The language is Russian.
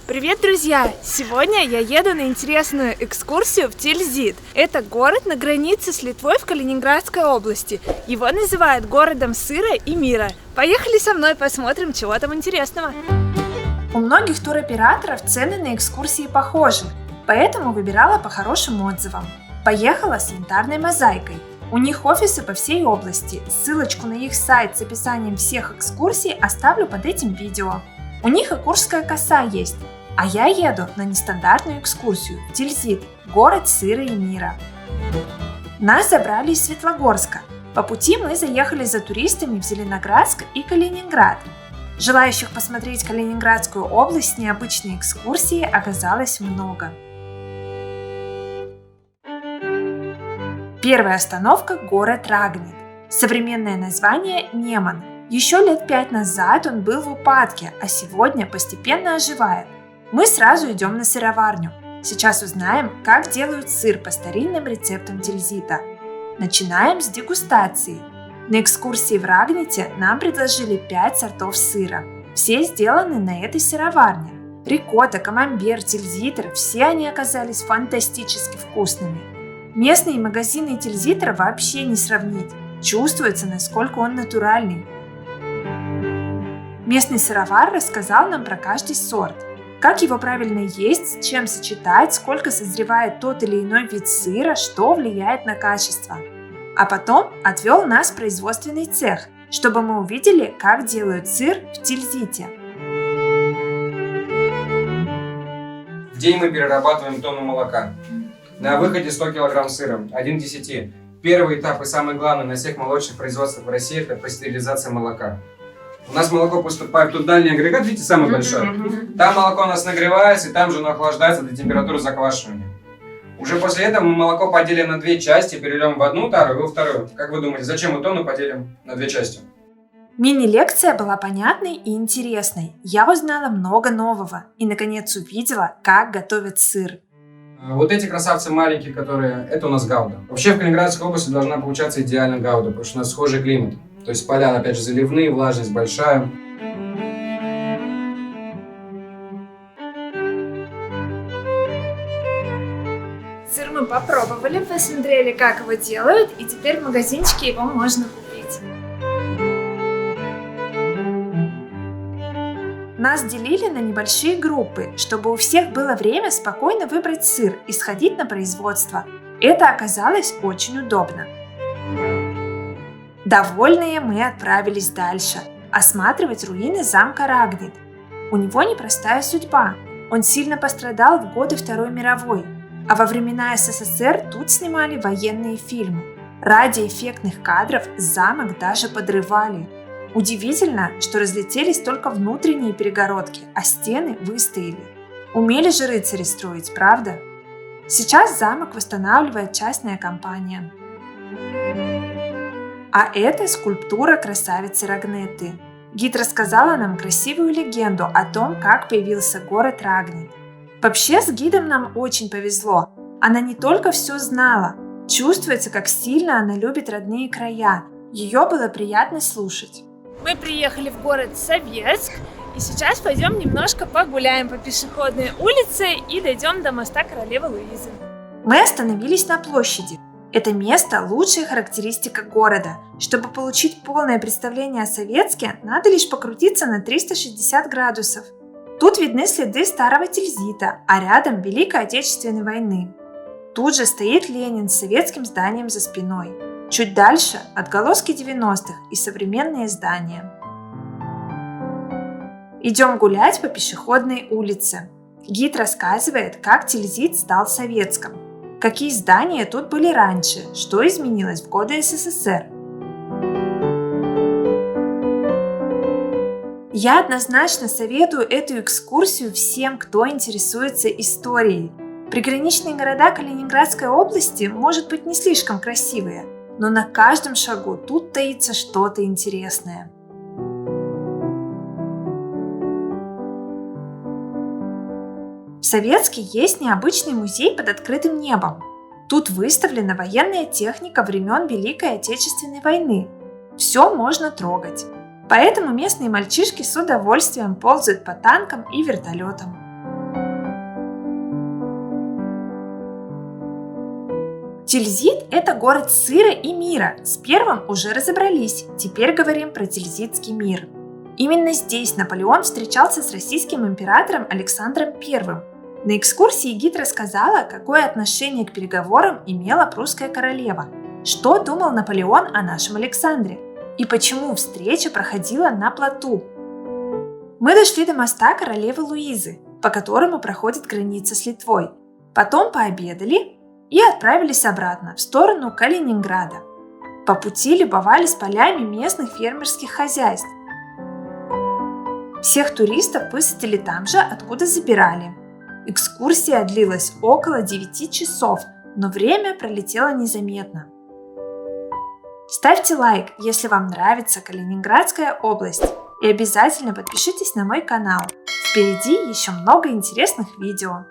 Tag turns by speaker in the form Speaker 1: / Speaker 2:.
Speaker 1: Привет, друзья! Сегодня я еду на интересную экскурсию в Тильзит. Это город на границе с Литвой в Калининградской области. Его называют городом сыра и мира. Поехали со мной, посмотрим, чего там интересного. У многих туроператоров цены на экскурсии похожи, поэтому выбирала по хорошим отзывам. Поехала с янтарной мозаикой. У них офисы по всей области. Ссылочку на их сайт с описанием всех экскурсий оставлю под этим видео. У них и Куршская коса есть. А я еду на нестандартную экскурсию в Тильзит, город сыра и мира. Нас забрали из Светлогорска. По пути мы заехали за туристами в Зеленоградск и Калининград. Желающих посмотреть Калининградскую область с необычной экскурсией оказалось много. Первая остановка – город Рагнит. Современное название – Неман. Еще лет 5 назад он был в упадке, а сегодня постепенно оживает. Мы сразу идем на сыроварню. Сейчас узнаем, как делают сыр по старинным рецептам Тильзита. Начинаем с дегустации. На экскурсии в Рагните нам предложили 5 сортов сыра. Все сделаны на этой сыроварне. Рикотта, камамбер, тильзитер – все они оказались фантастически вкусными. Местные магазины тильзитера вообще не сравнить. Чувствуется, насколько он натуральный. Местный сыровар рассказал нам про каждый сорт. Как его правильно есть, с чем сочетать, сколько созревает тот или иной вид сыра, что влияет на качество. А потом отвел нас в производственный цех, чтобы мы увидели, как делают сыр в Тильзите.
Speaker 2: В день мы перерабатываем тонну молока. На выходе 100 кг сыра, 1 к 10. Первый этап и самый главный на всех молочных производствах в России – это пастеризация молока. У нас молоко поступает, тут дальний агрегат, видите, самый большой. Там молоко у нас нагревается, и там же оно охлаждается до температуры заквашивания. Уже после этого мы молоко поделим на 2 части, перельем в одну тару и во вторую. Как вы думаете, зачем мы тонну поделим на 2 части?
Speaker 1: Мини-лекция была понятной и интересной. Я узнала много нового и, наконец, увидела, как готовят сыр.
Speaker 2: Вот эти красавцы маленькие, которые, это у нас гауда. Вообще в Калининградской области должна получаться идеально гауда, потому что у нас схожий климат. То есть поля, опять же, заливные, влажность большая.
Speaker 1: Сыр мы попробовали, посмотрели, как его делают, и теперь в магазинчике его можно купить. Нас делили на небольшие группы, чтобы у всех было время спокойно выбрать сыр и сходить на производство. Это оказалось очень удобно. Довольные мы отправились дальше, осматривать руины замка Рагнит. У него непростая судьба. Он сильно пострадал в годы Второй мировой, а во времена СССР тут снимали военные фильмы. Ради эффектных кадров замок даже подрывали. Удивительно, что разлетелись только внутренние перегородки, а стены выстояли. Умели же рыцари строить, правда? Сейчас замок восстанавливает частная компания. А это скульптура красавицы Рагнеты. Гид рассказала нам красивую легенду о том, как появился город Рагнит. Вообще с гидом нам очень повезло. Она не только все знала, чувствуется, как сильно она любит родные края. Ее было приятно слушать. Мы приехали в город Советск и сейчас пойдем немножко погуляем по пешеходной улице и дойдем до моста Королевы Луизы. Мы остановились на площади. Это место – лучшая характеристика города. Чтобы получить полное представление о Советске, надо лишь покрутиться на 360 градусов. Тут видны следы старого Тильзита, а рядом Великой Отечественной войны. Тут же стоит Ленин с советским зданием за спиной. Чуть дальше – отголоски 90-х и современные здания. Идем гулять по пешеходной улице. Гид рассказывает, как Тильзит стал советским. Какие здания тут были раньше, что изменилось в годы СССР. Я однозначно советую эту экскурсию всем, кто интересуется историей. Приграничные города Калининградской области, может быть, не слишком красивые, но на каждом шагу тут таится что-то интересное. В Советске есть необычный музей под открытым небом. Тут выставлена военная техника времен Великой Отечественной войны. Все можно трогать. Поэтому местные мальчишки с удовольствием ползают по танкам и вертолетам. Тильзит – это город сыра и мира. С первым уже разобрались, теперь говорим про Тильзитский мир. Именно здесь Наполеон встречался с российским императором Александром I. На экскурсии гид рассказала, какое отношение к переговорам имела прусская королева, что думал Наполеон о нашем Александре и почему встреча проходила на плоту. Мы дошли до моста королевы Луизы, по которому проходит граница с Литвой. Потом пообедали и отправились обратно в сторону Калининграда. По пути любовались полями местных фермерских хозяйств. Всех туристов высадили там же, откуда забирали. Экскурсия длилась около 9 часов, но время пролетело незаметно. Ставьте лайк, если вам нравится Калининградская область, и обязательно подпишитесь на мой канал. Впереди еще много интересных видео.